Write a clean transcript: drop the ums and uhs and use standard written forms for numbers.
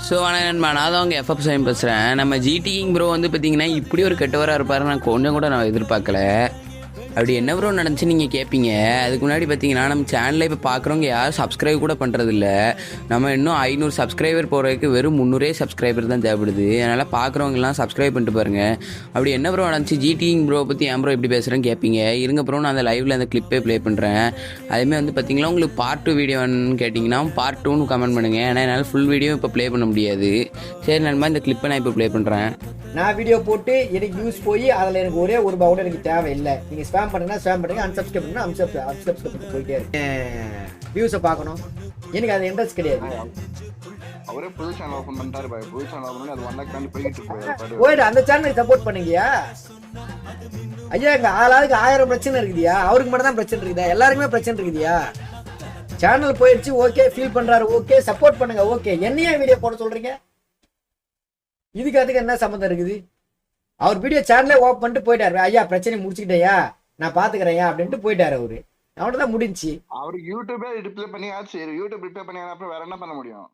So நண்பா நான் தான் உங்கள் எஃப்எஃப் சைம் பேசுகிறேன். நம்ம ஜிடி கிங் ப்ரோ வந்து பார்த்தீங்கன்னா இப்படி ஒரு கெட்டவராக இருப்பார் நான் கொஞ்சம் கூட நான் எதிர்பார்க்கல. அப்படி என்ன ப்ரோ நடந்துச்சு நீங்கள் கேட்பீங்க. அதுக்கு முன்னாடி பார்த்தீங்கன்னா நம்ம சேனலில் இப்போ பார்க்குறவங்க யாரும் சப்ஸ்கிரைப் கூட பண்ணுறதில்ல. நம்ம இன்னும் 500 சப்ஸ்கிரைபர் போகிறதுக்கு வெறும் 300 சப்ஸ்கிரைபர் தான் தேவைப்படுது. அதனால் பார்க்குறவங்கலாம் சப்ஸ்கிரைப் பண்ணிட்டு பாருங்கள். அப்படி என்ன ப்ரோ நடந்துச்சு ஜிடி கிங் ப்ரோ பற்றி ஏன் ப்ரோ இப்படி பேசுகிறேன்னு கேட்பீங்க. இருங்க ப்ரோ நான் அந்த லைவில் அந்த கிளிப்பே ப்ளே பண்ணுறேன். அதேமாதிரி வந்து பார்த்தீங்கன்னா உங்களுக்கு பார்ட் 2 வீடியோ கேட்டிங்கன்னா பார்ட் 2ன்னு கமெண்ட் பண்ணுங்கள். ஏன்னா என்னால் ஃபுல் வீடியோ இப்போ ப்ளே பண்ண முடியாது. சரி நண்பா இந்த கிளிப்பை நான் இப்போ ப்ளே பண்ணுறேன். நான் வீடியோ போட்டு எனக்கு யூஸ் போய் அதில் எனக்கு ஒரே ஒரு பவுடர் எனக்கு தேவை இல்லை. நீங்கள் ஸ்பேம் பண்ணுங்கன்னா ஸ்பேம் பண்ணுங்க, அன்சப்ஸ்கிரைப் பண்ணுங்க அன்சப்ஸ்கிரைப் பண்ணிட்டு போயிட்டே இருக்கு. வியூஸை பார்க்கணும், எனக்கு அது இன்ட்ரெஸ்ட் கிடையாது. அவரே புது சேனல் ஓபன் பண்ணிட்டாரு பாய். புது சேனல் ஓபன் பண்ணி அது 1 லாக் தாண்டி போயிட்டு இருக்கு. போயிட்டு அந்த சேனலுக்கு சப்போர்ட் பண்ணுங்கயா ஐயா. இங்க ஆளாளுக்கு 1000 பிரச்சனை இருக்குதியா. அவருக்கு மட்டும் தான் பிரச்சனை இருக்குதா? எல்லாருக்குமே பிரச்சனை இருக்குதியா? சேனல் போயிடுச்சு, ஓகே. ஃபீல் பண்றாரு, ஓகே. சப்போர்ட் பண்ணுங்க, ஓகே. என்னையே வீடியோ போட சொல்றீங்க? இதுக்கு அதுக்கு என்ன சம்மந்தம் இருக்குது? அவர் வீடியோ சேனலே ஓப்பன் பண்ணிட்டு போயிட்டாரு. ஐயா பிரச்சனை முடிச்சுக்கிட்டேயா, நான் பாத்துக்கிறேன் அப்படின்ட்டு போயிட்டாரு. அவரு அவனதான் முடிஞ்சு. அவருக்கு யூடியூபே ரிப்ளை பண்ணி ஆச்சு. யூடியூப் ரிப்ளை பண்ணி அப்புறம் வேற என்ன பண்ண முடியும்?